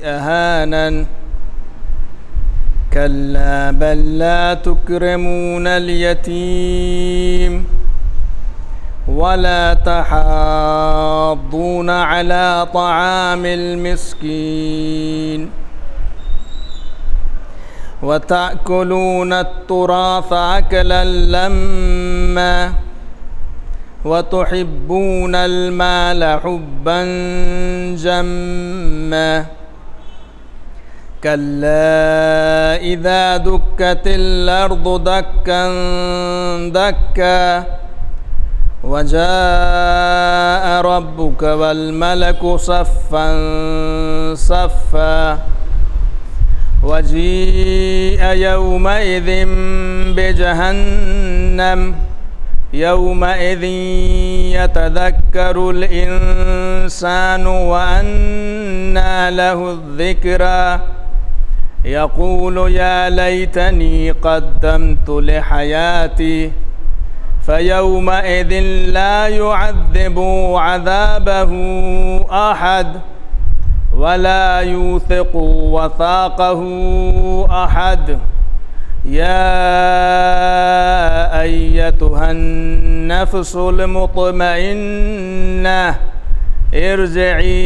أهانا كلا بل لا تكرمون اليتيم ولا تحاضون على طعام المسكين وتأكلون التراث أكلا لما وتحبون المال حبا جما كلا إذا دكت الأرض دكا دكا وجاء ربك والملك صفا صفا وجيء يومئذ بجهنم يومئذ يتذكر الإنسان وأنى له الذكرى يقول يا ليتني قدمت لحياتي فيومئذ لا يعذب عذابه أحد ولا يوثق وثاقه أحد يا أيتها النفس المطمئنة ارجعي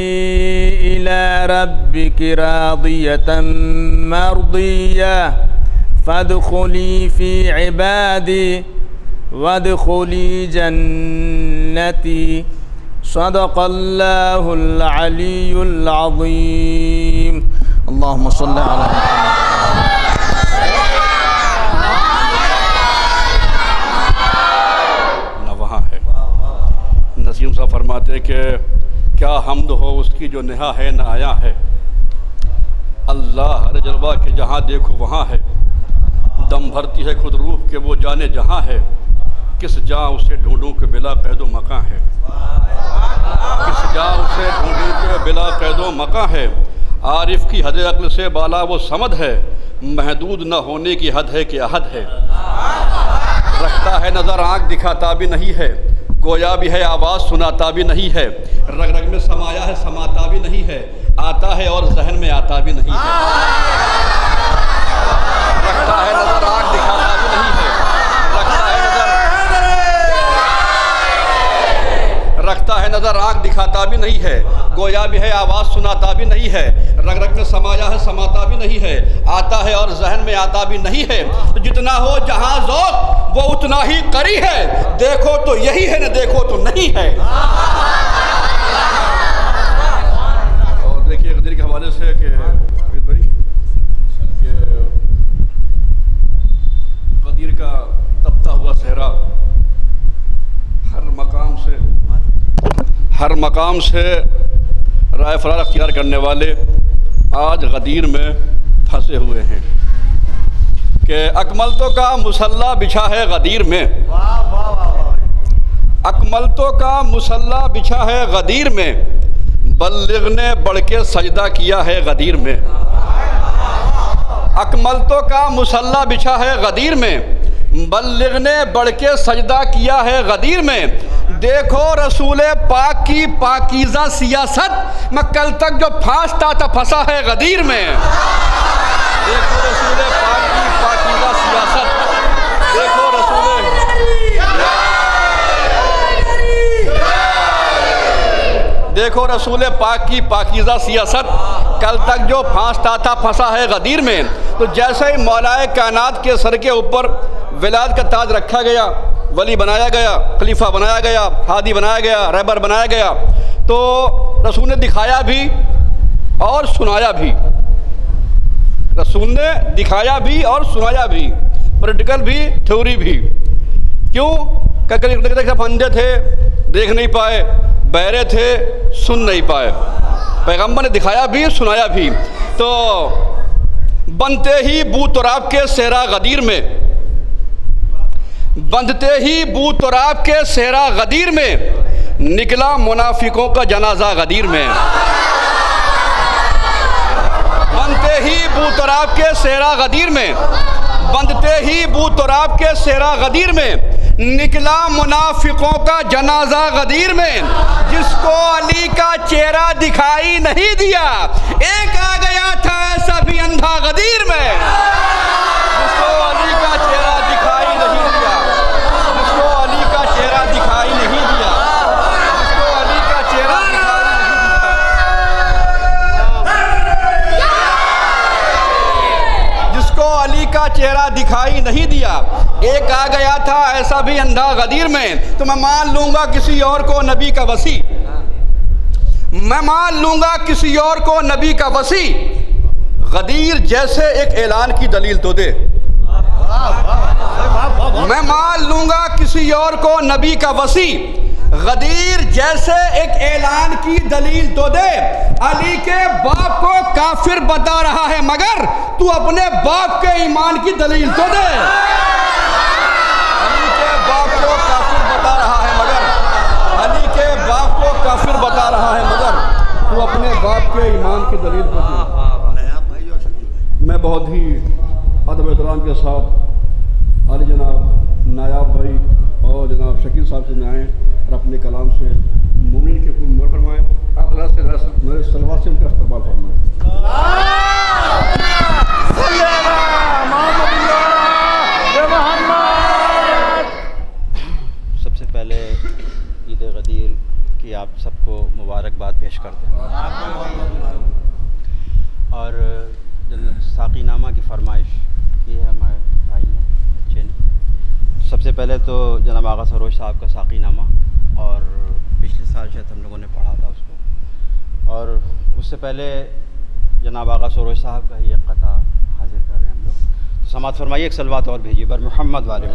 إلى ربك راضية مرضية فادخلي في عبادي وادخلي جنتي صدق الله العلي العظيم اللهم صل على محمد. نسیم صاحب فرماتے کہ کیا حمد ہو اس کی جو نہا ہے نہ آیا ہے، اللہ ہر جلوہ کے جہاں دیکھو وہاں ہے، دم بھرتی ہے خود روح کہ وہ جانے جہاں ہے، کس جا اسے ڈھونڈوں کہ بلا قید و مکاں ہے، کس جا اسے ڈھونڈوں کہ بلا قید و مکاں ہے، عارف کی حد عقل سے بالا وہ صمد ہے، محدود نہ ہونے کی حد ہے کہ احد ہے، رکھتا ہے نظر آنکھ دکھاتا بھی نہیں ہے، گویا بھی ہے آواز سناتا بھی نہیں ہے، رگ رگ میں سمایا ہے سماتا بھی نہیں ہے، آتا ہے اور ذہن میں آتا بھی نہیں ہے، رکھتا ہے نظر آنکھ دکھاتا بھی نہیں ہے، رکھتا ہے نظر آنکھ دکھاتا بھی نہیں ہے، گویا بھی ہے آواز سناتا بھی نہیں ہے، رگ رگ میں سمایا ہے سماتا بھی نہیں ہے، آتا ہے اور ذہن میں آتا بھی نہیں ہے، تو جتنا ہو جہاں ذوق وہ اتنا ہی قری ہے، دیکھو تو یہی ہے نہ دیکھو تو نہیں ہے۔ اور دیکھیے غدیر کے حوالے سے کہ غدیر کا تپتا ہوا صحرا ہر مقام سے رائے فرار اختیار کرنے والے آج غدیر میں پھنسے ہوئے ہیں کہ اکملتوں کا مسلح بچھا ہے غدیر میں، اکملتوں کا مسلح بچھا ہے غدیر میں، بلغ نے بڑھ کے سجدہ کیا ہے غدیر میں، اکملتوں کا مسلح بچھا ہے غدیر میں، بلغ نے بڑھ کے سجدہ کیا ہے غدیر میں، دیکھو رسول پاک کی پاکیزہ سیاست، میں کل تک جو پھانستا تھا پھنسا ہے غدیر میں، دیکھو رسول پاک کی پاکیزہ سیاست، دیکھو دیکھو رسول پاک کی پاکیزہ سیاست، کل تک جو پھانستا تھا پھنسا ہے غدیر میں۔ تو جیسے ہی مولائے کائنات کے سر کے اوپر ولایت کا تاج رکھا گیا، ولی بنایا گیا، خلیفہ بنایا گیا، ہادی بنایا گیا، رہبر بنایا گیا، تو رسول نے دکھایا بھی اور سنایا بھی، رسول نے دکھایا بھی اور سنایا بھی، پریکٹیکل بھی تھیوری بھی۔ کیوں کہ اندھے تھے دیکھ نہیں پائے، بہرے تھے سن نہیں پائے، پیغمبر نے دکھایا بھی سنایا بھی۔ تو بنتے ہی بو تراب کے صحرا غدیر میں، بندھتے ہی بو تراب کے صحرا غدیر میں، نکلا منافقوں کا جنازہ غدیر میں، بندھتے ہی بو تراب کے صحرا غدیر میں، بندھتے ہی بو تراب کے صحرا غدیر میں، نکلا منافقوں کا جنازہ غدیر میں، جس کو علی کا چہرہ دکھائی نہیں دیا، ایک آ گیا میں جس کو علی کا چہرہ دکھائی نہیں دیا، جس کو علی کا چہرہ دکھائی نہیں دیا، جس کو علی کا چہرہ دکھائی نہیں دیا، جس کو علی کا چہرہ دکھائی نہیں دیا۔ ایک آ گیا تھا ایسا بھی اندھا غدیر میں، تو میں مان لوں گا کسی اور کو نبی کا وصی، میں مان لوں گا کسی اور کو نبی کا وصی، غدیر جیسے ایک اعلان کی دلیل تو دے، میں مان لوں گا کسی اور کو نبی کا وصی، غدیر جیسے ایک اعلان کی دلیل تو دے۔ علی کے باپ کو کافر بتا رہا ہے مگر تو اپنے باپ کے ایمان کی دلیل تو دے۔ علی کے باپ کو کافر بتا رہا ہے مگر، علی کے باپ کو کافر بتا رہا ہے مگر تو اپنے باپ کے ایمان کی دلیل تو دے۔ میں بہت ہی ادب احترام کے ساتھ علی جناب نایاب بھائی اور جناب شکیل صاحب سے آئیں اور اپنے کلام سے مومن کے خون مر فرمائیں۔ آپ اللہ سے میرے صلوات سے ان کا استقبال فرمائیں۔ سب سے پہلے عید غدیر کی آپ سب کو مبارکباد پیش کرتے ہیں، اور ساقی نامہ کی فرمائش کی ہے ہمارے بھائی نے بچے نے۔ سب سے پہلے تو جناب آغا سروش صاحب کا ساقی نامہ، اور پچھلے سال شاید ہم لوگوں نے پڑھا تھا اس کو، اور اس سے پہلے جناب آغا سروش صاحب کا ہی ایک قطعہ حاضر کر رہے ہیں ہم لوگ۔ تو سماعت فرمائیے، ایک صلوات اور بھیجیے بر محمد والے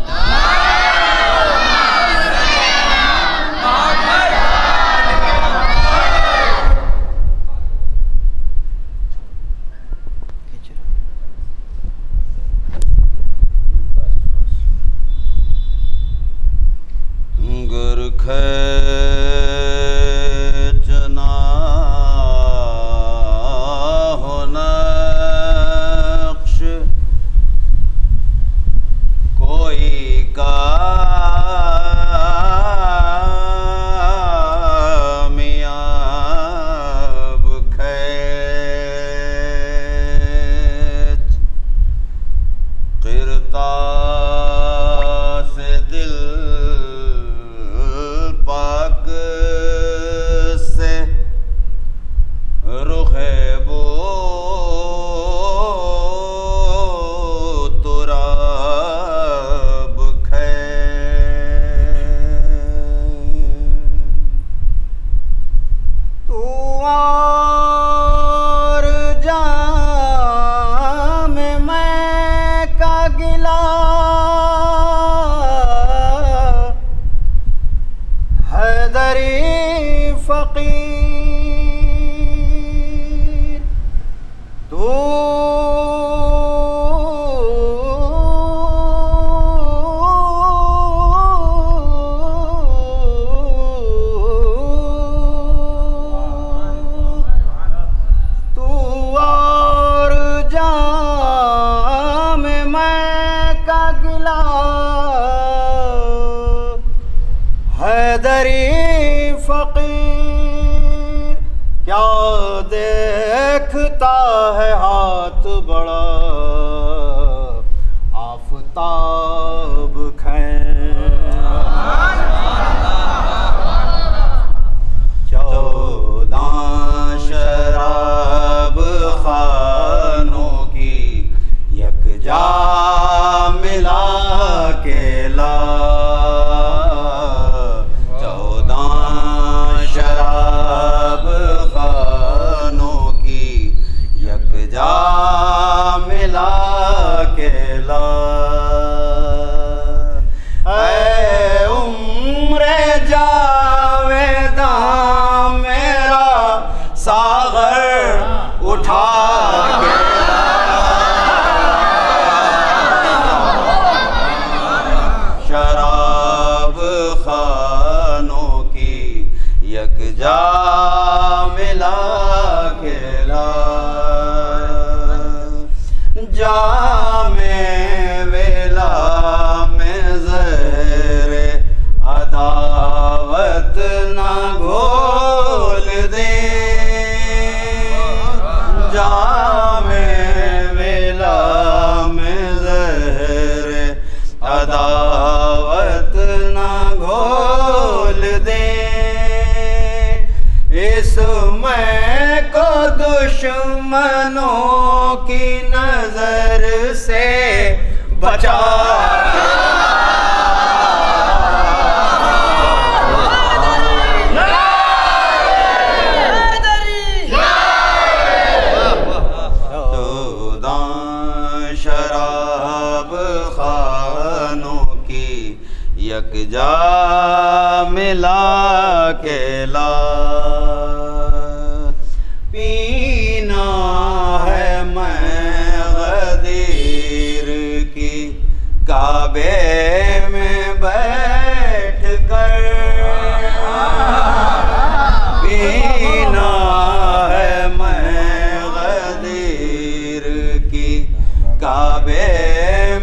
جام ویلا دشمنوں کی نظر سے بچا شراب خانوں کی یکجا ملا کے لا پینا ہے میں غدیر کی کعبے میں بیٹھ کر پینا ہے میں غدیر کی کعبے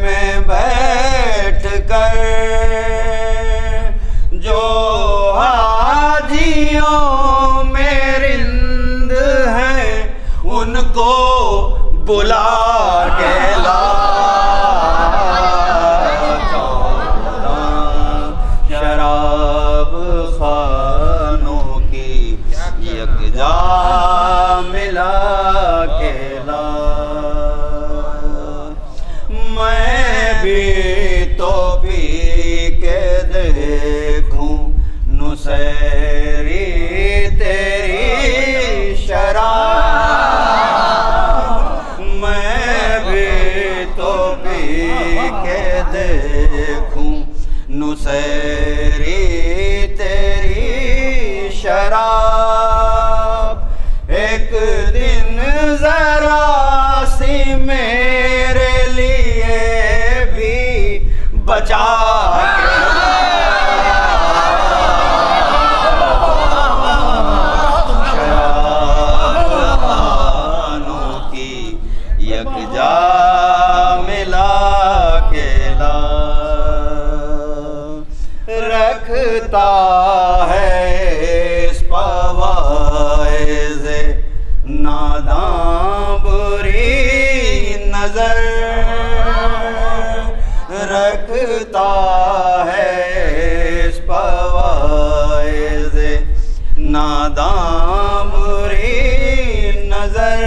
میں بیٹھ کر جو حاجیوں میں رند ہیں ان کو بلا کے لا شراب خانوں کی یکجا ملا کے لا میں بھی تو پی کے دیکھوں نصیری تیری شراب میں بھی تو پی کے دیکھوں نصیری تیری شراب ایک دن ذرا سی میرے لیے بھی بچا شرابانوں کی یکجا ملا کے لا رکھتا ہے اس پوائز ناداں بری نظر رکھتا ہے اس پوائز ناداں بری نظر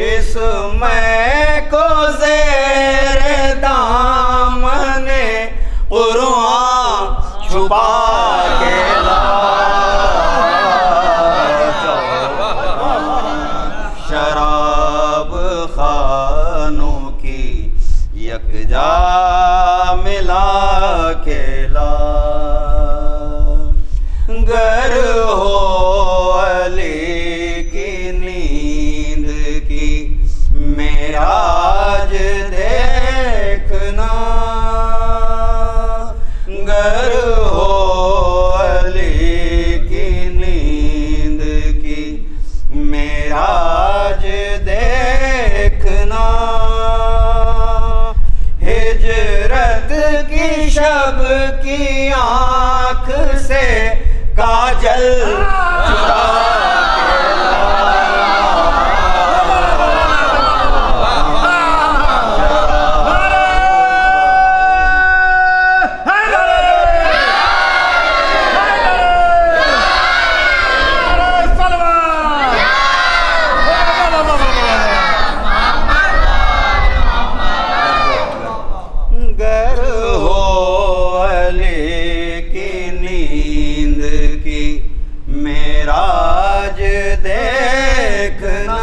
اس میں کو زیر دامن قرآن چھپا کے لا شراب خانوں کی یکجا ملا کے لا گر ہو علی کی نیند کی معراج دیکھنا گر ہو علی کی نیند کی معراج دیکھنا ہجرت کی شب کی آنکھ سے کاجل چرا گر ہو علی کی نیند کی معراج دیکھنا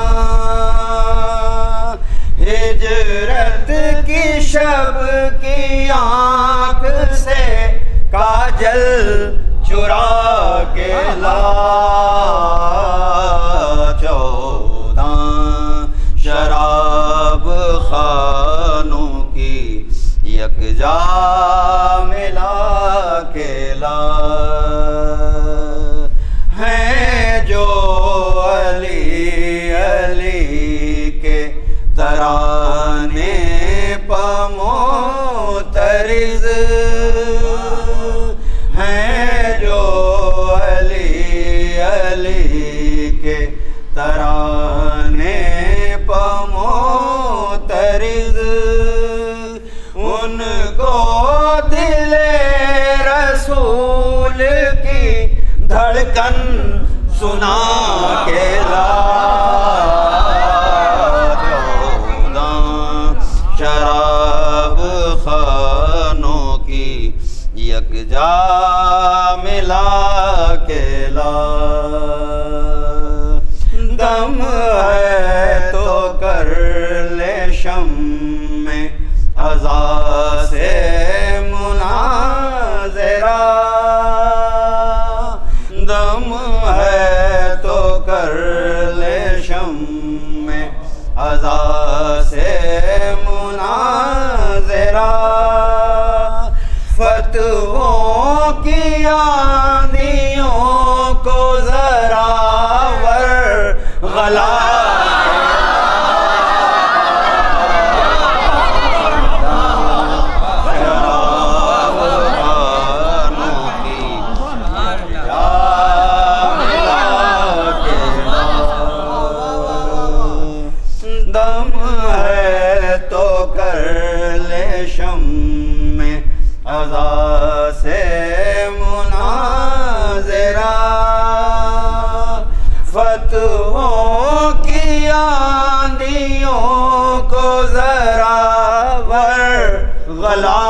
ہجرت کی شب کی آنکھ سے کاجل چرا کے لا 14 شراب خانوں کی یکجا ملا کے لا ہیں جو علی علی کے ترانے پہ معترض ہیں جو علی علی کے ترانے پہ معترض ان کو دل رسول کی دھڑکن سنا کے لا شراب خانوں کی یکجا ملا کے لا دم ہے تو کر لے شم میں عزا سے مناظرہ دم ہے تو کر لے شم میں عزا سے مناظرہ فتووں کی آندھیوں کو ذرا غلا دم ہے تو کر لے شم میں عزا سے مناظرہ فتووں کی آندھیوں کو ذرا غلا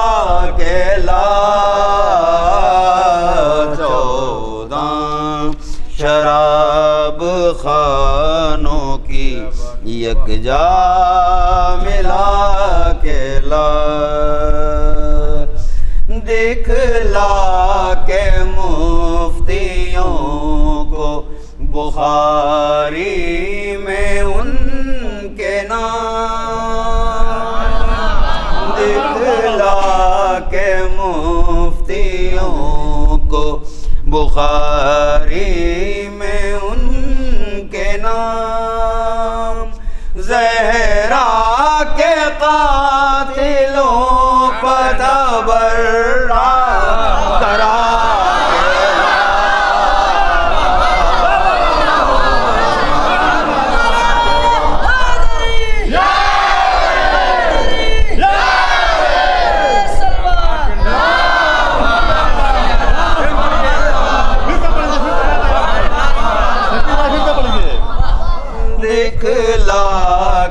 کے لا چودہ شراب خانوں کی یکجا ملا کے لا دکھلا کے مفتیوں کو بخاری میں ان کے نام دکھلا کے مفتیوں کو بخاری میں ان کے نام زہرا کے قاتلوں پتہ برا کرا دکھلا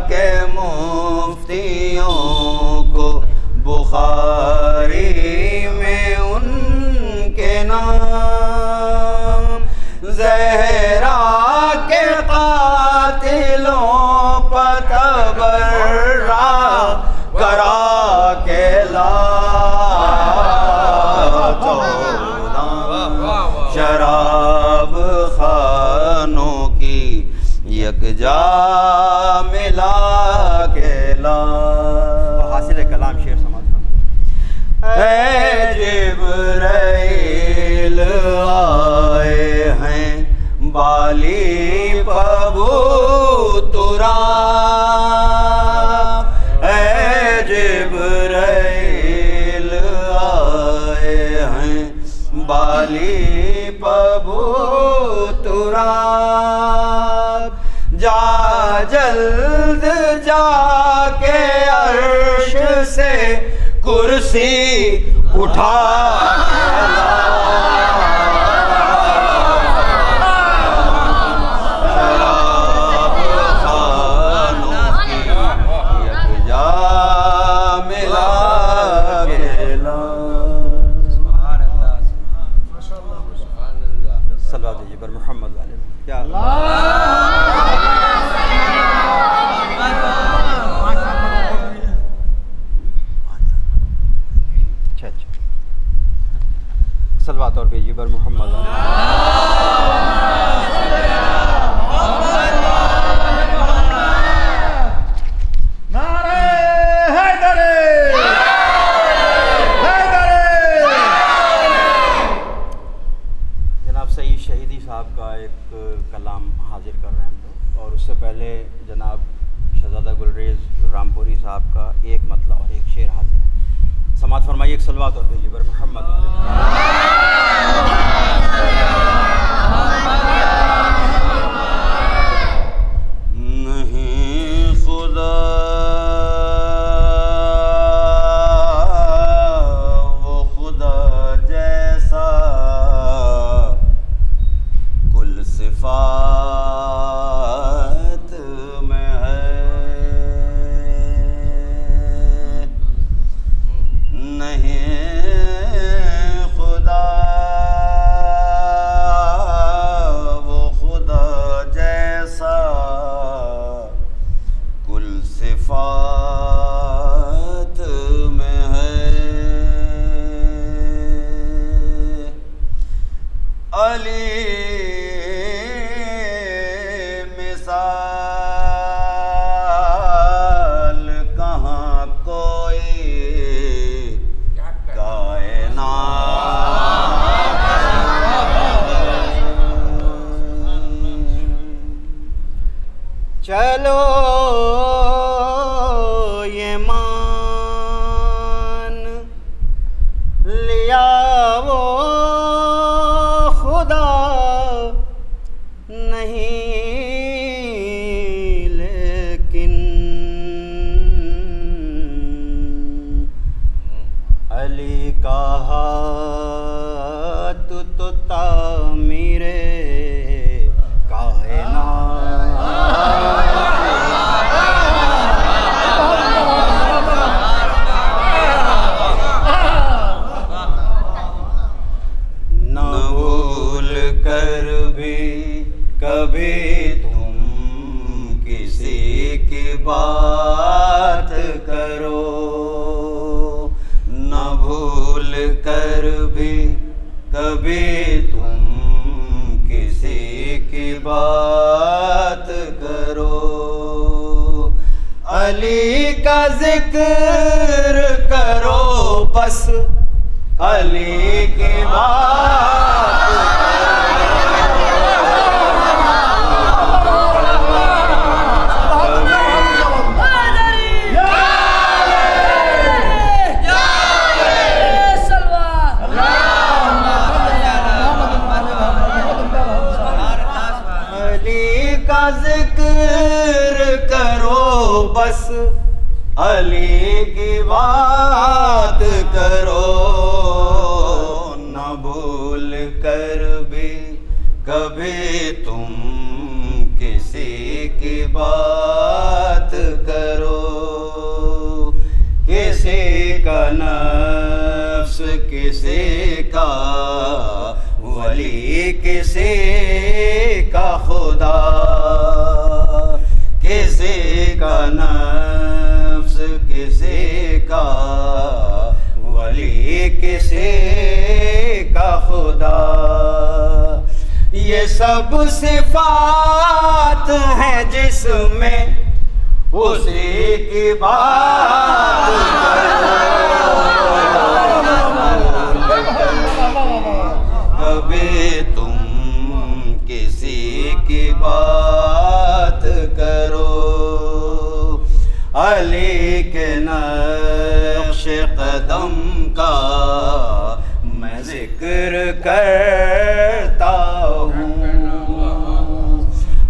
کے مفتیوں کو بخاری میں ان کے نام زہرا کے قاتلوں پتہ برا کرا کے لا شراب خانوں کی یکجا ملا کے لا حاصل کلام شعر سماعت فرمائیں۔ اے جبرائیل آئے ہیں بالی پبوترا اے جبرائیل آئے ہیں بالی پبوترا جا جلد جا کے عرش سے کرسی اٹھا شراب خانوں کی یکجا ملا کے لا صلوات دیجیے پر محمد علیہ کیا صلوات اور بھیجیے پر محمد جناب سعید شہیدی صاحب کا ایک کلام حاضر کر رہے ہیں ہم لوگ، اور اس سے پہلے جناب شہزادہ گلریز رامپوری صاحب کا ایک مطلع اور ایک شعر حاضر ہے۔ سماعت فرمائیے ایک صلوات اور بھیجیے پر محمد نہیں خدا وہ خدا جیسا کل صفات چلو یہ مان لیا وہ خدا نہیں، لیکن علی کا ہاتھ تو تعمیر کبھی تم کسی کی بات کرو، نہ بھول کر بھی کبھی تم کسی کی بات کرو، علی کا ذکر کرو بس، علی کی بات ذکر کرو بس، علی کی بات کرو، نہ بھول کر بھی کبھی تم کسی کی بات کرو، کسی کا نفس کسی کا ولی کسی کا خدا، کسی کا نفس کسی کا ولی کسی کا خدا، یہ سب صفات ہیں جس میں اسی کی بات کبھی تم کسی کی بات کرو، علی کے نقش قدم کا میں ذکر کرتا ہوں،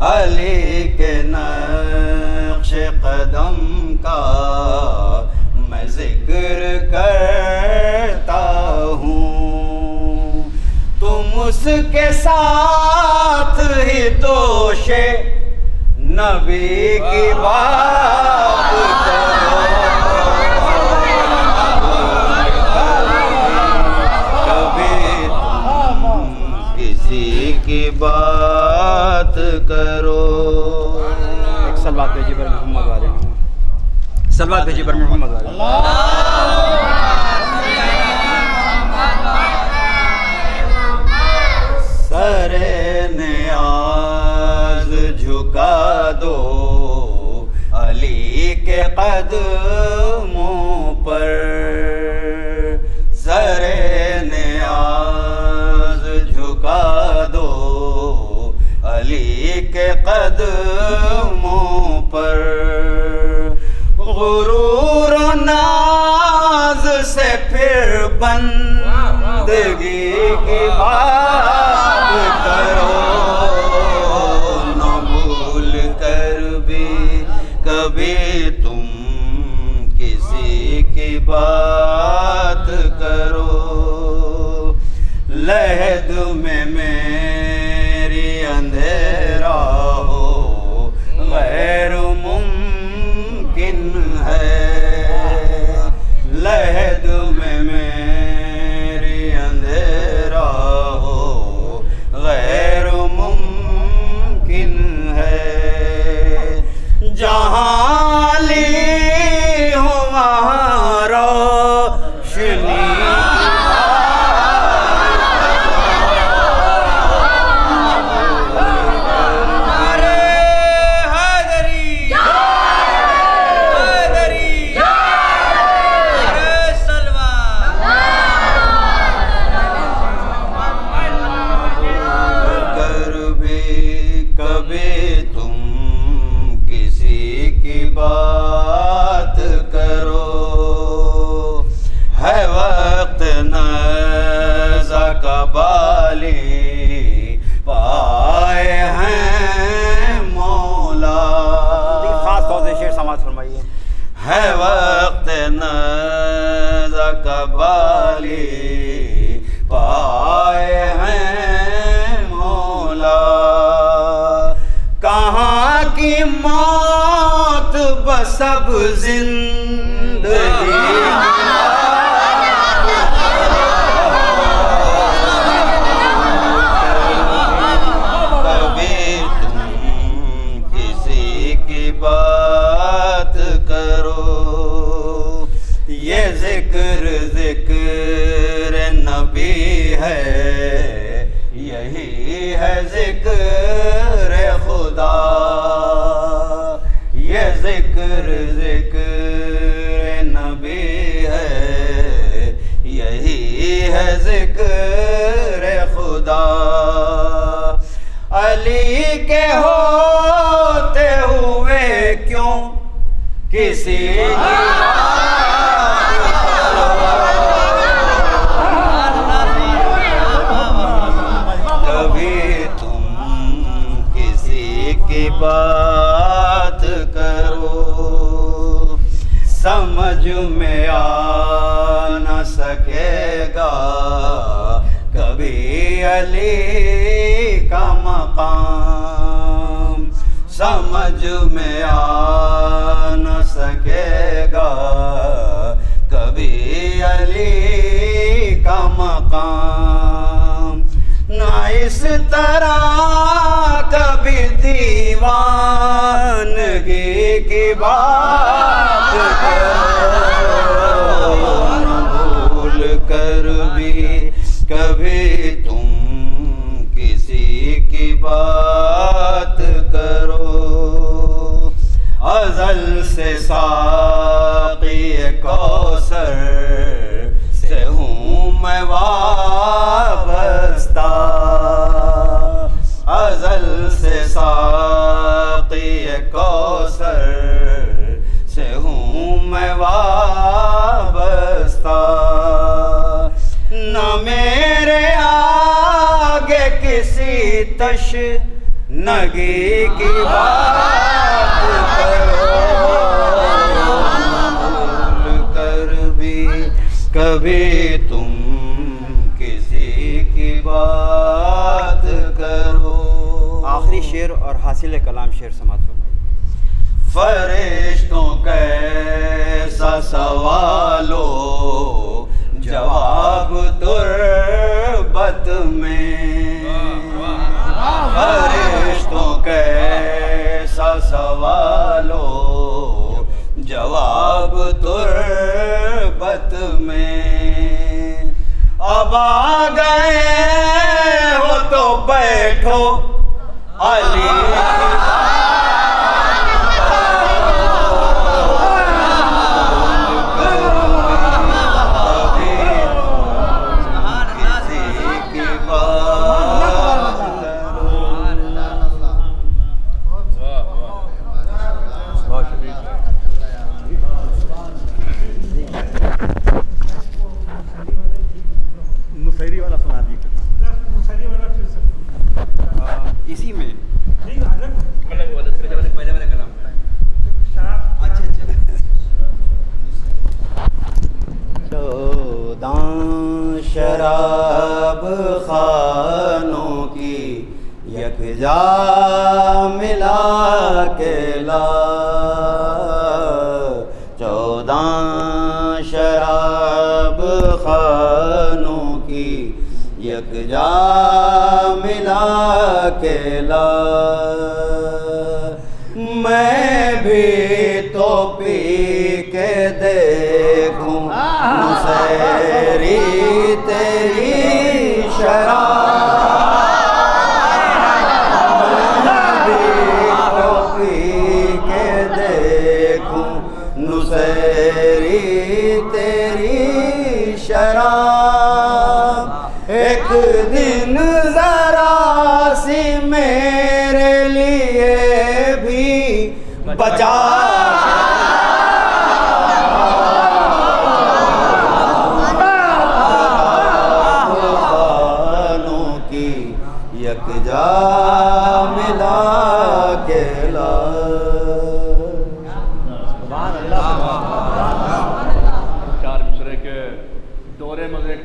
علی کے نقش قدم کا میں ذکر کرتا ہوں، تم اس کے ساتھ ہی دوش نبی کی بات کرو، کبھی تم کسی کی بات کرو۔ ایک صلوات بھیجی پر محمد والے، صلوات بھیجی پر محمد والے۔ سر نیاز جھکا دو علی کے قدموں پر، سر نیاز جھکا دو علی کے قدموں پر، غرور و ناز سے پھر بندگی کی بات کرو، نہ بھول کر بھی کبھی تم کسی کی بات کرو، لحد میں میری اندھیرا ہو غیر ممکن ہے، لحد میں میری اندھیرا ہو غیر ممکن ہے، جہاں علی ہو وہاں روشنی بات کرو، ہے وقت نزا کا بالی پائے ہیں مولا. خاص طور سے شعر سماعت فرمائیے. ہے وقت نزا کا بالی پائے ہیں مولا. کہاں کی موت بسب زندگی، کبھی تم کسی کی بات کرو. یہ ذکر نبی ہے، یہی ہے ذکر خدا. یہ ذکر نبی ہے، یہی ہے ذکر خدا. علی کے ہوتے ہوئے کیوں کسی کبھی تم کسی کی بات کرو، سمجھ میں آ نہ سکے گا کبھی علی کا مقام. سمجھ میں آ نہ سکے گا کبھی علی کا مقام. نہ اس طرح کبھی دیوانگی کی بات کرو، بھول کر بھی کبھی تم کسی کی بات کرو. ازل سے ساقی کوثر سے ہوں میں وابستہ. ازل سے ساقی کوثر سے ہوں میں وابستہ. نہ میرے آگے کسی تشنگی کی بات کرو، بھول کر بھی کبھی تم کسی کی بات کرو. آخری شعر اور حاصل کلام شعر سماعت فرمائیے. فرشتوں کیسا سوالو جواب تربت میں، فرشتوں کیسا سوالو جواب تربت میں. اب آ گئے ہو تو بیٹھو علی اسی میں شراب خانوں کی یکجا ملا کے لا، 14 شراب خانوں کی یکجا ملا کے لا. میں بھی تو پی کے دیکھوں نصیری تیری شراب، میں بھی تو پی کے دیکھوں نصیری تیری شراب. ایک دن ذرا سی میرے لیے بھی بچا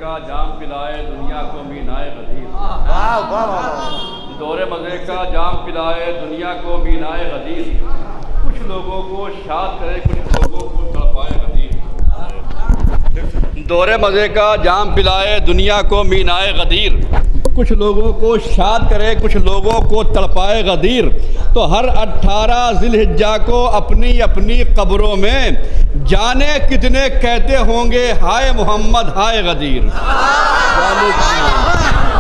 کا جام پلائے دنیا کو مینائے غدیر، دور مزے کا جام پلائے دنیا کو مینائے غدیر، کچھ لوگوں کو شاد کرے کچھ لوگوں کو تڑپائے غدیر، دور مزے کا جام پلائے دنیا کو مینائے غدیر، کچھ لوگوں کو شاد کرے کچھ لوگوں کو تڑپائے غدیر، تو ہر 18 ذی الحجہ کو اپنی اپنی قبروں میں جانے کتنے کہتے ہوں گے ہائے محمد ہائے غدیر۔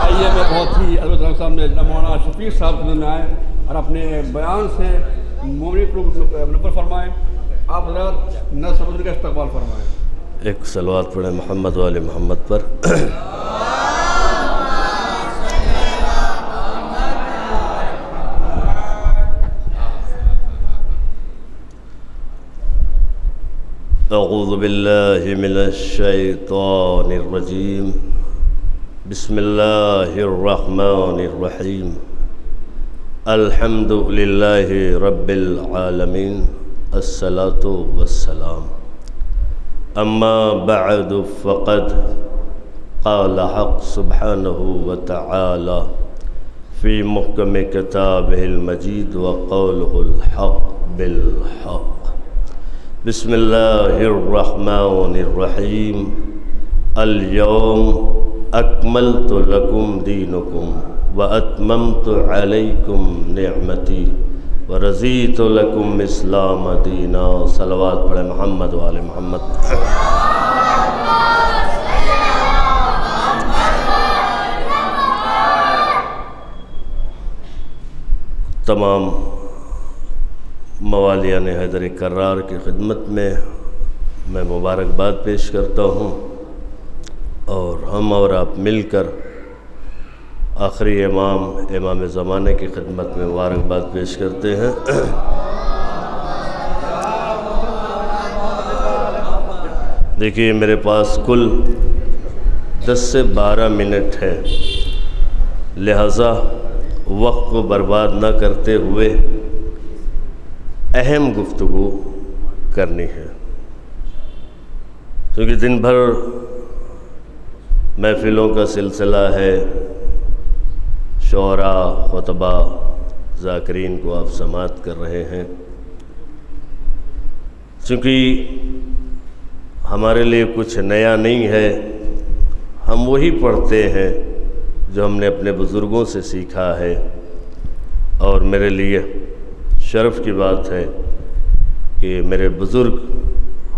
آئیے میں بہت ہی حضرت صاحب نے مولانا شفیع صاحب میں آئے اور اپنے بیان سے مومنی پر فرمائیں، آپ حضرات نظر صدر کا استقبال فرمائیں۔ ایک صلوات پڑھیں محمد والے محمد پر۔ اعوذ باللہ من الشیطان الرجیم، بسم اللہ الرحمن الرحیم، الحمد للہ رب العالمین، الصلاۃ والسلام۔ اما بعد فقد قال حق سبحانہ وتعالی فی محکم کتابہ المجید وقولہ الحق بالحق۔ بسم اللہ الرحمن الرحیم، اليوم اکملت لکم دینکم واتممت علیکم نعمتی ورضیت لکم اسلام دینا۔ صلوات پڑھیں محمد والے محمد۔ تمام موالیان حیدر کرار کی خدمت میں میں مبارکباد پیش کرتا ہوں، اور ہم اور آپ مل کر آخری امام زمانے کی خدمت میں مبارکباد پیش کرتے ہیں۔ دیکھیے میرے پاس کل 10 سے 12 منٹ ہے، لہٰذا وقت کو برباد نہ کرتے ہوئے اہم گفتگو کرنی ہے، کیونکہ دن بھر محفلوں کا سلسلہ ہے، شعراء، خطبہ، ذاکرین کو آپ سماعت کر رہے ہیں۔ چونکہ ہمارے لیے کچھ نیا نہیں ہے، ہم وہی پڑھتے ہیں جو ہم نے اپنے بزرگوں سے سیکھا ہے، اور میرے لیے شرف کی بات ہے کہ میرے بزرگ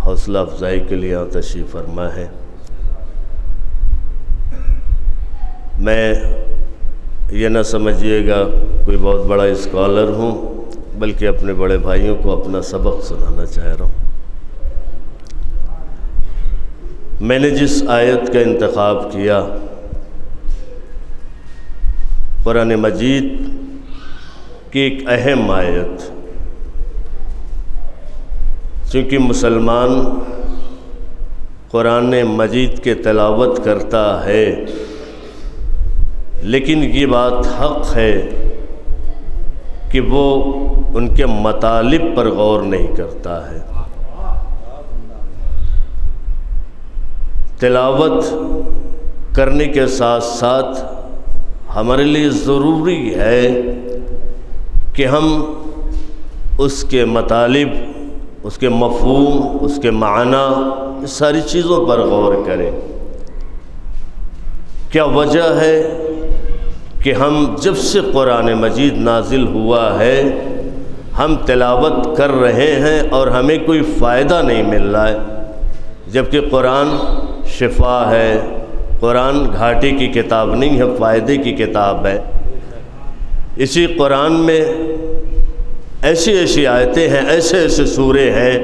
حوصلہ افزائی کے لیے تشریف فرما ہے۔ میں یہ نہ سمجھیے گا کوئی بہت بڑا اسکالر ہوں، بلکہ اپنے بڑے بھائیوں کو اپنا سبق سنانا چاہ رہا ہوں۔ میں نے جس آیت کا انتخاب کیا، قرآن مجید کی ایک اہم آیت، چونکہ مسلمان قرآن مجید کے تلاوت کرتا ہے، لیکن یہ بات حق ہے کہ وہ ان کے مطالب پر غور نہیں کرتا ہے۔ تلاوت کرنے کے ساتھ ساتھ ہمارے لیے ضروری ہے کہ ہم اس کے مطالب، اس کے مفہوم، اس کے معنی، اس ساری چیزوں پر غور کریں۔ کیا وجہ ہے کہ ہم جب سے قرآن مجید نازل ہوا ہے ہم تلاوت کر رہے ہیں اور ہمیں کوئی فائدہ نہیں مل رہا ہے، جبکہ قرآن شفا ہے، قرآن گھاٹے کی کتاب نہیں ہے، فائدے کی کتاب ہے۔ اسی قرآن میں ایسی ایسی آیتیں ہیں، ایسے ایسے سورے ہیں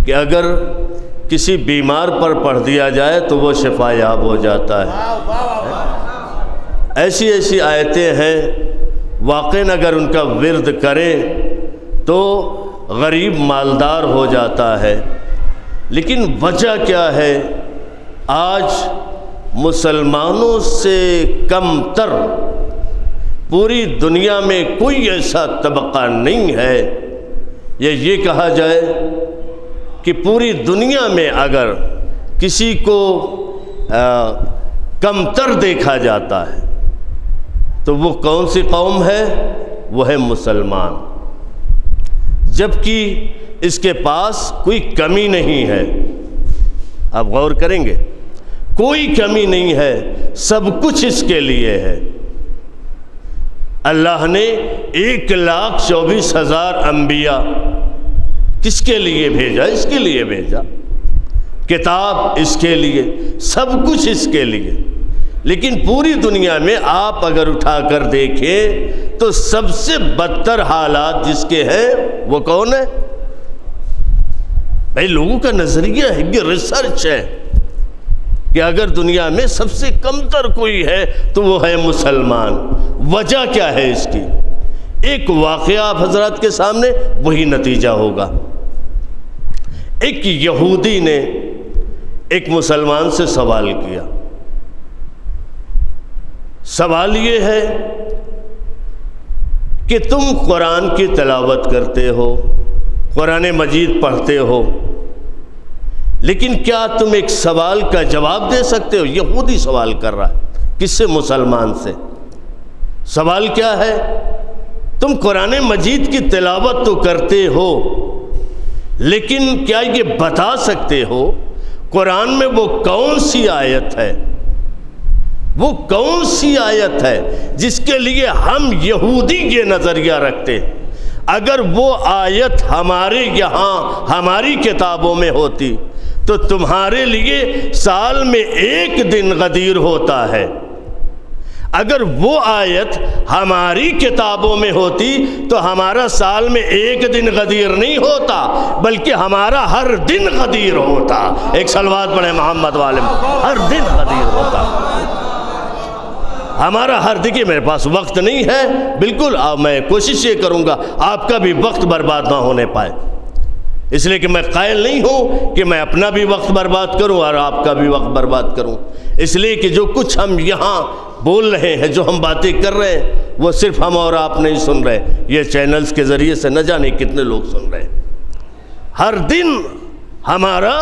کہ اگر کسی بیمار پر پڑھ دیا جائے تو وہ شفا یاب ہو جاتا ہے۔ ایسی ایسی آیتیں ہیں واقعاً اگر ان کا ورد کریں تو غریب مالدار ہو جاتا ہے۔ لیکن وجہ کیا ہے؟ آج مسلمانوں سے کم تر پوری دنیا میں کوئی ایسا طبقہ نہیں ہے، یا یہ کہا جائے کہ پوری دنیا میں اگر کسی کو کمتر دیکھا جاتا ہے، تو وہ کون سی قوم ہے؟ وہ ہے مسلمان، جبکہ اس کے پاس کوئی کمی نہیں ہے۔ آپ غور کریں گے، کوئی کمی نہیں ہے، سب کچھ اس کے لیے ہے۔ اللہ نے 1,24,000 انبیاء کس کے لیے بھیجا؟ اس کے لیے بھیجا، کتاب اس کے لیے، سب کچھ اس کے لیے۔ لیکن پوری دنیا میں آپ اگر اٹھا کر دیکھیں تو سب سے بدتر حالات جس کے ہیں وہ کون ہے؟ بھائی لوگوں کا نظریہ ہے، یہ ریسرچ ہے کہ اگر دنیا میں سب سے کمتر کوئی ہے تو وہ ہے مسلمان۔ وجہ کیا ہے اس کی؟ ایک واقعہ آپ حضرات کے سامنے، وہی نتیجہ ہوگا۔ ایک یہودی نے ایک مسلمان سے سوال کیا، سوال یہ ہے کہ تم قرآن کی تلاوت کرتے ہو، قرآن مجید پڑھتے ہو، لیکن کیا تم ایک سوال کا جواب دے سکتے ہو؟ یہودی سوال کر رہا ہے، کس سے؟ مسلمان سے۔ سوال کیا ہے؟ تم قرآن مجید کی تلاوت تو کرتے ہو، لیکن کیا یہ بتا سکتے ہو قرآن میں وہ کون سی آیت ہے، وہ کون سی آیت ہے جس کے لیے ہم یہودی یہ نظریہ رکھتے ہیں اگر وہ آیت ہمارے یہاں ہماری کتابوں میں ہوتی تو تمہارے لیے سال میں 1 دن غدیر ہوتا ہے، اگر وہ آیت ہماری کتابوں میں ہوتی تو ہمارا سال میں 1 دن غدیر نہیں ہوتا بلکہ ہمارا ہر دن غدیر ہوتا۔ ایک صلوات پڑھیں محمد والے، ہر دن غدیر ہوتا ہمارا۔ ہر دیکھیے میرے پاس وقت نہیں ہے بالکل، میں کوشش یہ کروں گا آپ کا بھی وقت برباد نہ ہونے پائے، اس لیے کہ میں قائل نہیں ہوں کہ میں اپنا بھی وقت برباد کروں اور آپ کا بھی وقت برباد کروں، اس لیے کہ جو کچھ ہم یہاں بول رہے ہیں، جو ہم باتیں کر رہے ہیں، وہ صرف ہم اور آپ نہیں سن رہے، یہ چینلز کے ذریعے سے نہ جانے کتنے لوگ سن رہے ہیں۔ ہر دن ہمارا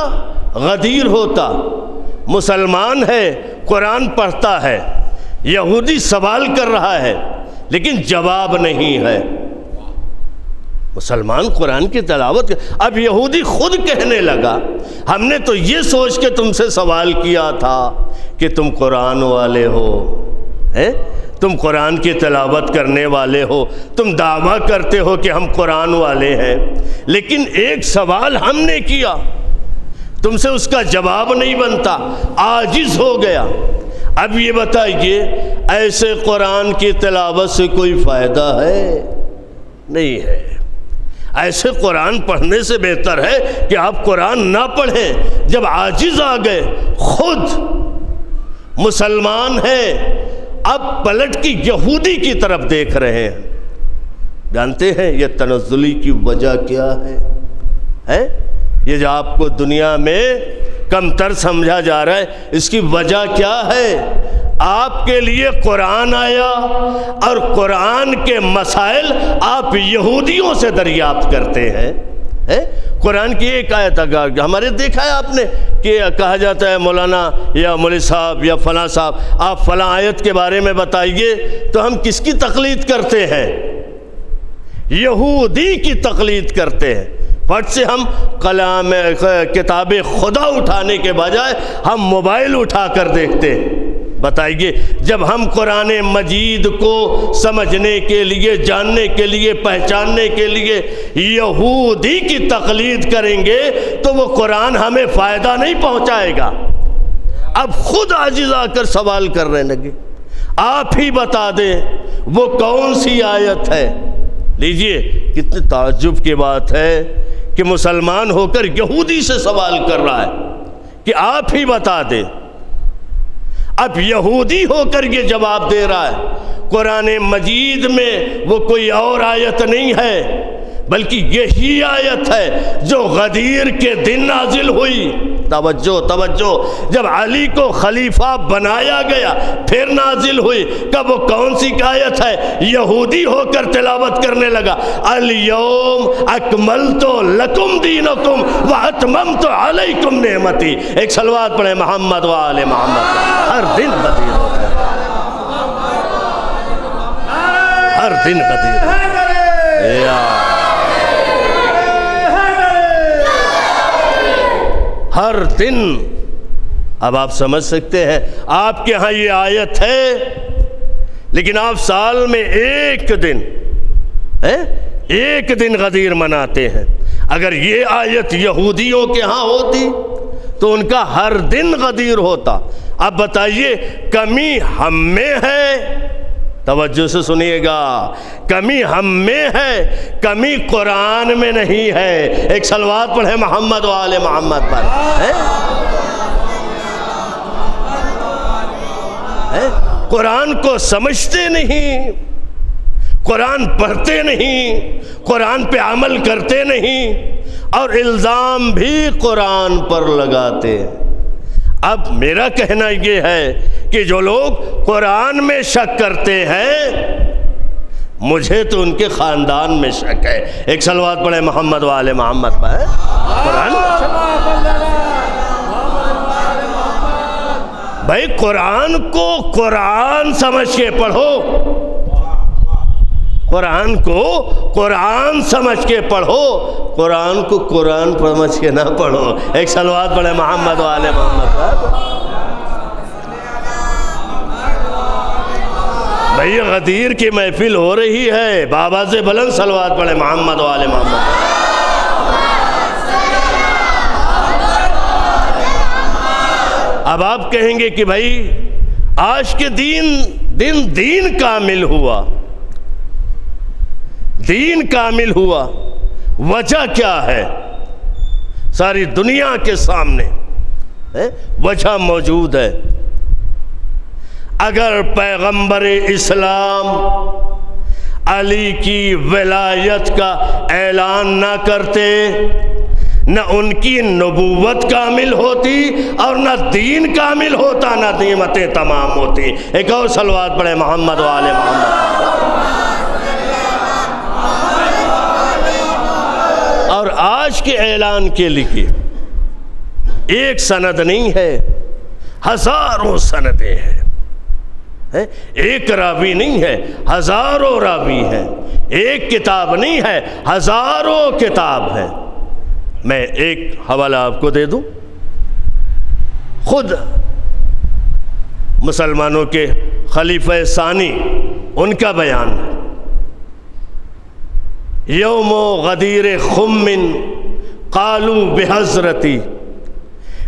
غدیر ہوتا۔ مسلمان ہے، قرآن پڑھتا ہے، یہودی سوال کر رہا ہے لیکن جواب نہیں ہے۔ مسلمان قرآن کی تلاوت، اب یہودی خود کہنے لگا ہم نے تو یہ سوچ کے تم سے سوال کیا تھا کہ تم قرآن والے ہو، تم قرآن کی تلاوت کرنے والے ہو، تم دعویٰ کرتے ہو کہ ہم قرآن والے ہیں، لیکن ایک سوال ہم نے کیا، تم سے اس کا جواب نہیں بنتا، عاجز ہو گیا۔ اب یہ بتائیے ایسے قرآن کی تلاوت سے کوئی فائدہ ہے؟ نہیں ہے۔ ایسے قرآن پڑھنے سے بہتر ہے کہ آپ قرآن نہ پڑھیں۔ جب عاجز آ گئے، خود مسلمان ہیں، اب پلٹ کی یہودی کی طرف دیکھ رہے ہیں۔ جانتے ہیں یہ تنزلی کی وجہ کیا ہے؟ یہ جو آپ کو دنیا میں کمتر سمجھا جا رہا ہے، اس کی وجہ کیا ہے؟ آپ کے لیے قرآن آیا اور قرآن کے مسائل آپ یہودیوں سے دریافت کرتے ہیں۔ قرآن کی ایک آیت ہمارے دیکھا ہے آپ نے کہ کہا جاتا ہے مولانا یا مولوی صاحب یا فلاں صاحب آپ فلاں آیت کے بارے میں بتائیے، تو ہم کس کی تقلید کرتے ہیں؟ یہودی کی تقلید کرتے ہیں۔ پٹ سے ہم کلام کتاب خدا اٹھانے کے بجائے ہم موبائل اٹھا کر دیکھتے ہیں۔ بتائیے جب ہم قرآن مجید کو سمجھنے کے لیے، جاننے کے لیے، پہچاننے کے لیے یہودی کی تقلید کریں گے تو وہ قرآن ہمیں فائدہ نہیں پہنچائے گا۔ اب خود عاجز آ کر سوال کرنے لگے، آپ ہی بتا دیں وہ کون سی آیت ہے۔ لیجئے کتنے تعجب کی بات ہے کہ مسلمان ہو کر یہودی سے سوال کر رہا ہے کہ آپ ہی بتا دیں۔ اب یہودی ہو کر یہ جواب دے رہا ہے قرآن مجید میں وہ کوئی اور آیت نہیں ہے بلکہ یہی آیت ہے جو غدیر کے دن نازل ہوئی۔ توجہ توجہ، جب علی کو خلیفہ بنایا گیا پھر نازل ہوئی، کب وہ کون سی آیت ہے؟ یہودی ہو کر تلاوت کرنے لگا، الیوم اکملت لکم دینکم واتممت علیکم نعمتی۔ ایک صلوات پڑھیں محمد و آل محمد۔ ہر دن غدیر ہوتا ہے، ہر دن غدیر ہر دن۔ اب آپ سمجھ سکتے ہیں آپ کے ہاں یہ آیت ہے، لیکن آپ سال میں ایک دن غدیر مناتے ہیں۔ اگر یہ آیت یہودیوں کے ہاں ہوتی تو ان کا ہر دن غدیر ہوتا۔ اب بتائیے کمی ہم میں ہے؟ توجہ سے سنیے گا، کمی ہم میں ہے، کمی قرآن میں نہیں ہے۔ ایک صلوات پڑھے محمد و آل محمد پر۔ قرآن کو سمجھتے نہیں، قرآن پڑھتے نہیں، قرآن پہ عمل کرتے نہیں، اور الزام بھی قرآن پر لگاتے۔ اب میرا کہنا یہ ہے کہ جو لوگ قرآن میں شک کرتے ہیں، مجھے تو ان کے خاندان میں شک ہے۔ ایک صلوات پڑھے محمد و آل محمد پر۔ قرآن بھائی قرآن کو قرآن سمجھ کے پڑھو، قرآن کو قرآن سمجھ کے پڑھو، قرآن کو قرآن سمجھ کے نہ پڑھو۔ ایک صلوات پڑھے محمد و آل محمد پر۔ بھئی غدیر کی محفل ہو رہی ہے، بابا سے بلند صلوات پڑھے محمد و آل محمد پر۔ اب آپ کہیں گے کہ بھائی آج کے دین کامل ہوا، دین کامل ہوا، وجہ کیا ہے؟ ساری دنیا کے سامنے وجہ موجود ہے۔ اگر پیغمبر اسلام علی کی ولایت کا اعلان نہ کرتے، نہ ان کی نبوت کامل ہوتی اور نہ دین کامل ہوتا، نہ نعمتیں تمام ہوتی۔ ایک اور صلوات پڑھے محمد و آل محمد۔ اور آج کے اعلان کے لیے ایک سند نہیں ہے، ہزاروں سندیں ہیں، ایک راوی نہیں ہے، ہزاروں راوی ہیں، ایک کتاب نہیں ہے، ہزاروں کتاب ہیں۔ میں ایک حوالہ آپ کو دے دوں، خود مسلمانوں کے خلیفہ ثانی ان کا بیان ہے، یوم غدیر خم قالوا بحضرتی،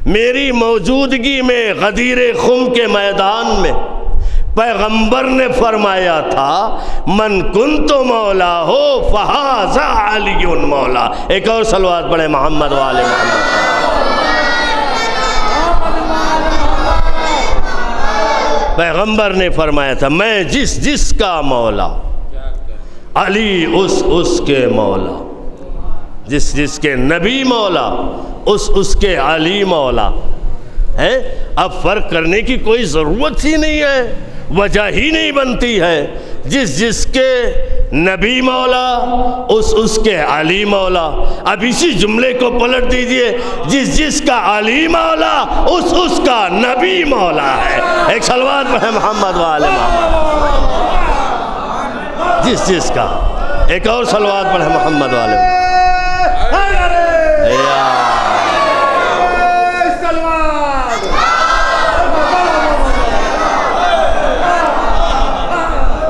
میری موجودگی میں غدیر خم کے میدان میں پیغمبر نے فرمایا تھا من کنت مولا ہو فہذا علی مولا۔ ایک اور صلوات پڑھے محمد و آل محمد۔ پیغمبر نے فرمایا تھا میں جس کا مولا، علی اس کے مولا، جس کے نبی مولا، اس کے علی مولا ہے۔ اب فرق کرنے کی کوئی ضرورت ہی نہیں ہے، وجہ ہی نہیں بنتی ہے۔ جس کے نبی مولا، اس کے علی مولا۔ اب اسی جملے کو پلٹ دیجئے، جس کا علی مولا، اس کا نبی مولا ہے۔ ایک صلوات پڑھے محمد و آل محمد۔ جس کا، ایک اور صلوات پڑھے محمد و آل محمد۔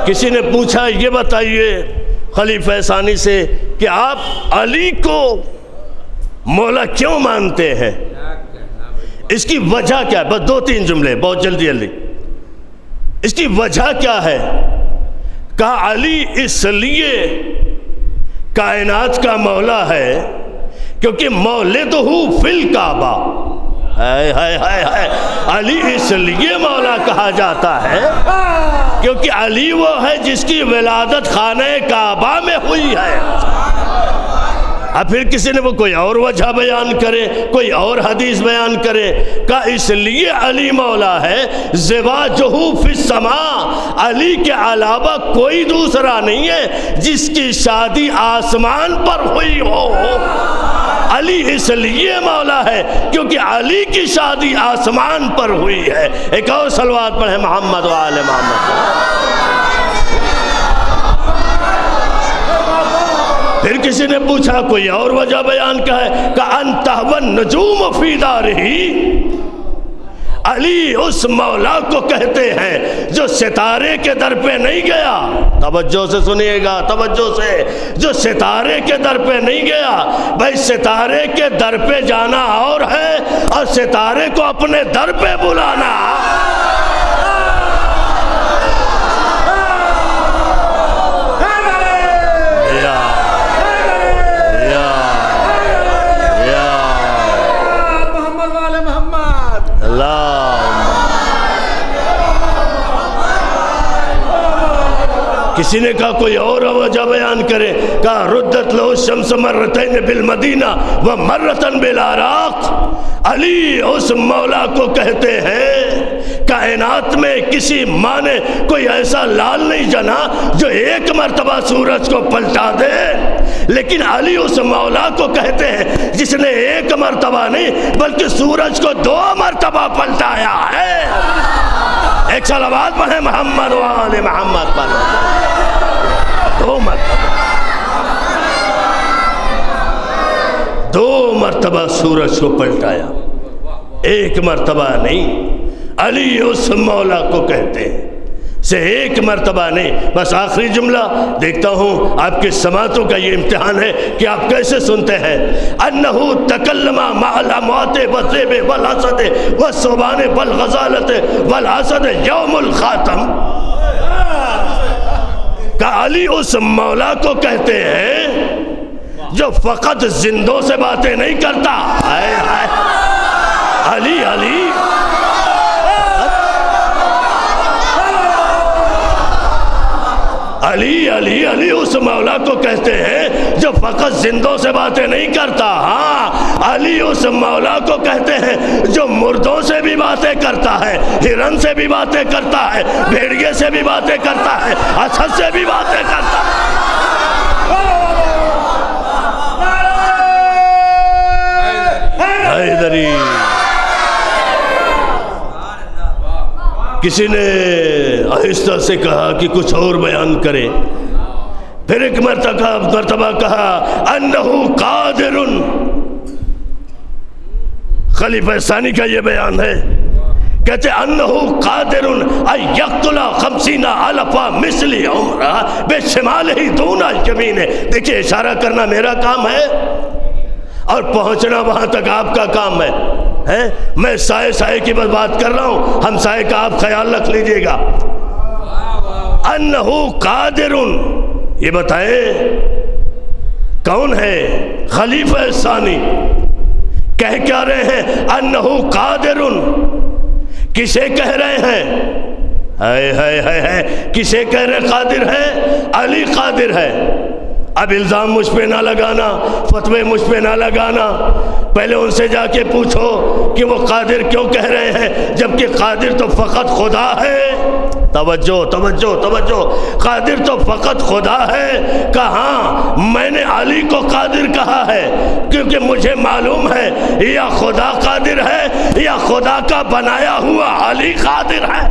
کسی نے پوچھا یہ بتائیے خلیفہ ثانی سے کہ آپ علی کو مولا کیوں مانتے ہیں؟ اس کی وجہ کیا ہے؟ بس 2-3 جملے بہت جلدی۔ اس کی وجہ کیا ہے؟ کہا علی اس لیے کائنات کا مولا ہے کیونکہ مولدہ فی الکعبہ۔ علی اس لیے مولا کہا جاتا ہے کیونکہ علی وہ ہے جس کی ولادت خانہ کعبہ میں ہوئی ہے۔ اب پھر کسی نے وہ کوئی اور وجہ بیان کرے، کوئی اور حدیث بیان کرے، کہ اس لیے علی مولا ہے، زواجہ فی السماء، علی کے علاوہ کوئی دوسرا نہیں ہے جس کی شادی آسمان پر ہوئی ہو۔ علی اس لیے مولا ہے کیونکہ علی کی شادی آسمان پر ہوئی ہے۔ ایک اور صلوات پڑھیں محمد و آل محمد۔ پھر کسی نے پوچھا کوئی اور وجہ بیان کا ہے، کہ انتہ والنجوم فی دارہ، علی اس مولا کو کہتے ہیں جو ستارے کے در پہ نہیں گیا۔ توجہ سے سنیے گا، توجہ سے، جو ستارے کے در پہ نہیں گیا۔ بھائی ستارے کے در پہ جانا اور ہے اور ستارے کو اپنے در پہ بلانا۔ کسی نے کہا کوئی اور وجہ بیان کرے، کہا ردت لہو الشمس مرتین بالمدینہ ومرتن بالعراق، علی اس مولا کو کہتے ہیں کائنات میں کسی ماں نے کوئی ایسا لال نہیں جنا جو ایک مرتبہ سورج کو پلٹا دے، لیکن علی اس مولا کو کہتے ہیں جس نے ایک مرتبہ نہیں بلکہ سورج کو 2 مرتبہ پلٹایا ہے۔ ایک صلوات پڑھیں محمد و آل محمد پر۔ 2 مرتبہ، 2 مرتبہ سورج کو پلٹایا، ایک مرتبہ نہیں۔ علی اس مولا کو کہتے ہیں سے ایک مرتبہ نہیں۔ بس آخری جملہ دیکھتا ہوں آپ کے سماعتوں کا یہ امتحان ہے کہ آپ کیسے سنتے ہیں۔ انہو تکلم مع الاموات والذئب والاسد والثعبان والغزالۃ والاسد یوم الخاتم، کہ علی اس مولا کو کہتے ہیں جو فقط زندوں سے باتیں نہیں کرتا۔ علی علی علی علی علی اس مولا کو کہتے ہیں جو فقط زندوں سے باتیں نہیں کرتا۔ ہاں، علی اس مولا کو کہتے ہیں جو مردوں سے بھی باتیں کرتا ہے، ہرن سے بھی باتیں کرتا ہے، بھیڑیے سے بھی باتیں کرتا ہے، اسد سے بھی باتیں کرتا ہے۔ حیدری۔ کسی نے آہستہ سے کہا کہ کچھ اور بیان کرے، پھر ایک مرتبہ کہا انہو قادر، خلیفہ ثانی کا یہ بیان ہے، کہتے انہو قادر ان یقتل 50,000 مثلی عمرہ بشمالہ دون الیمین۔ دیکھیں اشارہ کرنا میرا کام ہے اور پہنچنا وہاں تک آپ کا کام ہے۔ میں سائے کی بس بات کر رہا ہوں، ہم سائے کا آپ خیال رکھ لیجئے گا۔ انہو قادر، یہ بتائیں کون ہے خلیفہ ثانی؟ کہہ کیا رہے ہیں؟ انہو قادر، کسے کہہ رہے ہیں؟ کسے کہہ رہے قادر ہے؟ علی قادر ہے۔ اب الزام مجھ پہ نہ لگانا، فتوے مجھ پہ نہ لگانا، پہلے ان سے جا کے پوچھو کہ وہ قادر کیوں کہہ رہے ہیں جبکہ قادر تو فقط خدا ہے۔ توجہ توجہ توجہ، قادر تو فقط خدا ہے۔ کہاں میں نے علی کو قادر کہا ہے کیونکہ مجھے معلوم ہے یا خدا قادر ہے یا خدا کا بنایا ہوا علی قادر ہے۔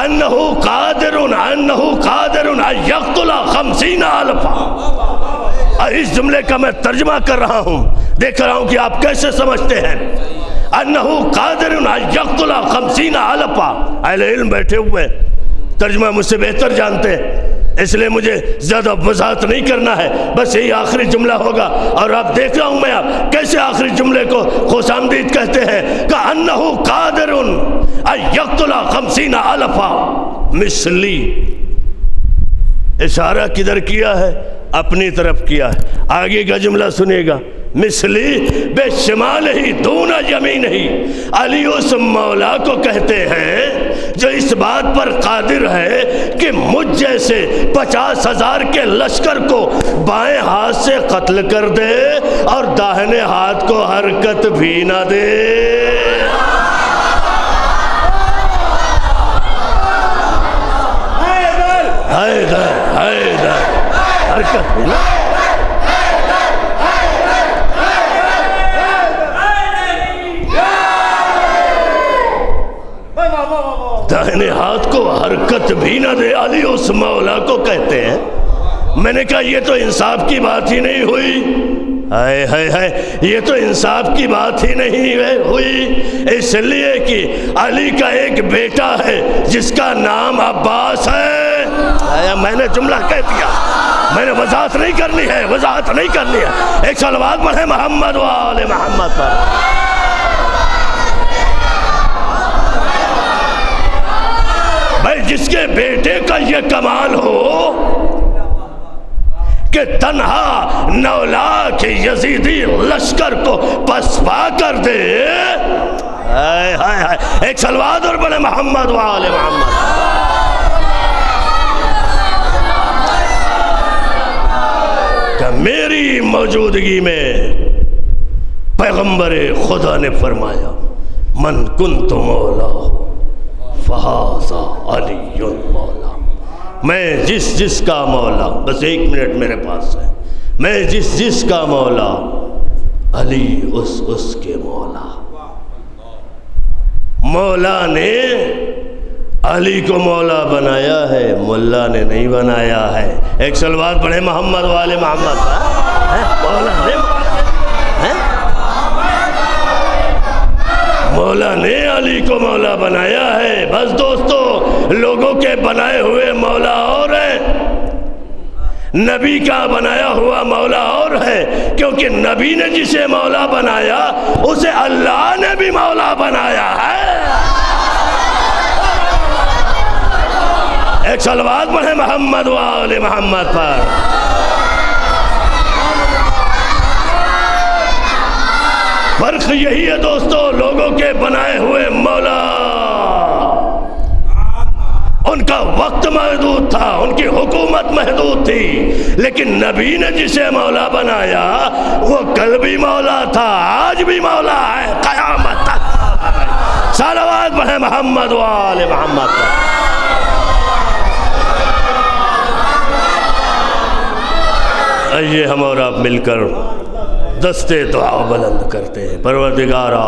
انہو قادر ان یقتل 50,000۔ اس جملے کا میں ترجمہ کر رہا ہوں، دیکھ رہا ہوں کہ آپ کیسے سمجھتے ہیں۔ انہو قادر ان یقتل 50,000۔ اہل علم بیٹھے ہوئے ترجمہ مجھ سے بہتر جانتے ہیں، اس لیے مجھے زیادہ وضاحت نہیں کرنا ہے، بس یہی آخری جملہ ہوگا۔ اور آپ دیکھ رہا ہوں میں آپ کیسے آخری جملے کو خوش آمدید کہتے ہیں کہ انہو قادر ان یقتل 50,000 مثلی۔ اشارہ کدھر کیا ہے؟ اپنی طرف کیا ہے۔ آگے کا جملہ سنیے گا، مثلی بے شمال ہی دون یمین ہی۔ علی اس مولا کو کہتے ہیں جو اس بات پر قادر ہے کہ مجھ جیسے 50,000 کے لشکر کو بائیں ہاتھ سے قتل کر دے اور داہنے ہاتھ کو حرکت بھی نہ دے؟ حیدر حرکت بھی نہ داہنے ہاتھ کو حرکت بھی نہ دے۔ علی اس مولا کو کہتے ہیں۔ میں نے کہا یہ تو انصاف کی بات ہی نہیں ہوئی، ہائے ہائے ہائے، یہ تو انصاف کی بات ہی نہیں ہوئی، اس لیے کہ علی کا ایک بیٹا ہے جس کا نام عباس ہے۔ میں نے جملہ کہہ دیا، میں نے وضاحت نہیں کرنی ہے، ایک صلوات پڑھیں محمد و آل محمد پر۔ بھائی جس کے بیٹے کا یہ کمال ہو کہ تنہا 9 لاکھ یزیدی لشکر کو پسپا کر دے، ہائے ہائے ہائے، ایک صلوات اور بڑے محمد و آل محمد۔ کہ میری موجودگی میں پیغمبر خدا نے فرمایا من کنت مولا فہذا علی مولا، میں جس کا مولا، بس 1 منٹ میرے پاس ہے، میں جس کا مولا، علی اس کے مولا۔ مولا نے علی کو مولا بنایا ہے، ملا نے نہیں بنایا ہے۔ ایک صلوات پڑھے محمد والے محمد مولا نے علی کو مولا بنایا ہے۔ بس دوستو، لوگوں کے بنائے ہوئے مولا اور ہے، نبی کا بنایا ہوا مولا اور ہے، کیونکہ نبی نے جسے مولا بنایا اسے اللہ نے بھی مولا بنایا ہے۔ ایک صلوات پڑھیں محمد و آل محمد پر۔ فرق یہی ہے دوستو، لوگوں کے بنائے ہوئے مولا، ان کا وقت محدود تھا، ان کی حکومت محدود تھی، لیکن نبی نے جسے مولا بنایا وہ کل بھی مولا تھا، آج بھی مولا ہے، قیامت تک۔ صلوات پڑھیں محمد و آل محمد پر۔ آئیے ہم اور آپ مل کر دستے دعا بلند کرتے ہیں۔ پروردگارا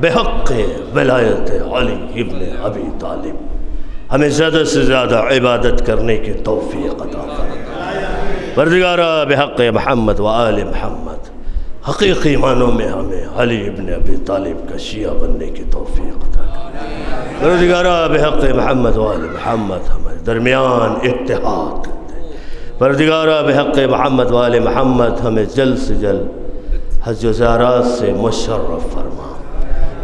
بحق ولایت علی ابن ابی طالب ہمیں زیادہ سے زیادہ عبادت کرنے کی توفیق عطا کر۔ پروردگارا بحق محمد و آل محمد حقیقی معنوں میں ہمیں علی ابن ابی طالب کا شیعہ بننے کی توفیق عطا کر۔ پروردگارا بحق محمد و آل محمد ہمارے درمیان اتحاد کرتے۔ پروردگارا بحق محمد و آل محمد ہمیں جلد سے جلد حج و زیارات سے مشرف فرما۔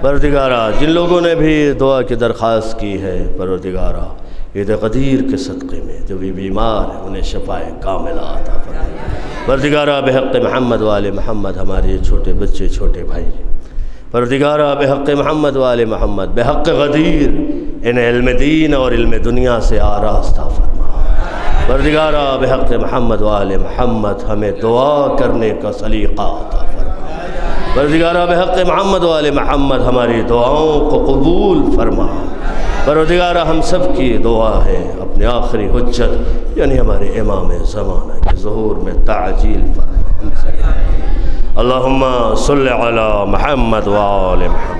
پروردگارا جن لوگوں نے بھی دعا کی درخواست کی ہے، پروردگارا عید قدیر کے صدقے میں جو بھی بیمار ہیں انہیں شفائے کاملہ عطا فرما۔ پروردگارا بحق محمد و آل محمد ہمارے چھوٹے بچے، چھوٹے بھائی، پروردگارا بحق محمد و آل محمد بحق غدیر انہیں علم دین اور علم دنیا سے آراستہ فرما۔ پروردگارا بحق محمد و آل محمد ہمیں دعا کرنے کا سلیقہ عطا فرما۔ پروردگارا بحق محمد و آل محمد ہماری دعاؤں کو قبول فرما۔ پروردگارا ہم سب کی دعا ہے اپنے آخری حجت یعنی ہمارے امام زمانہ کے ظہور میں تعجیل فرما۔ اللہم صلی علی محمد و آل محمد۔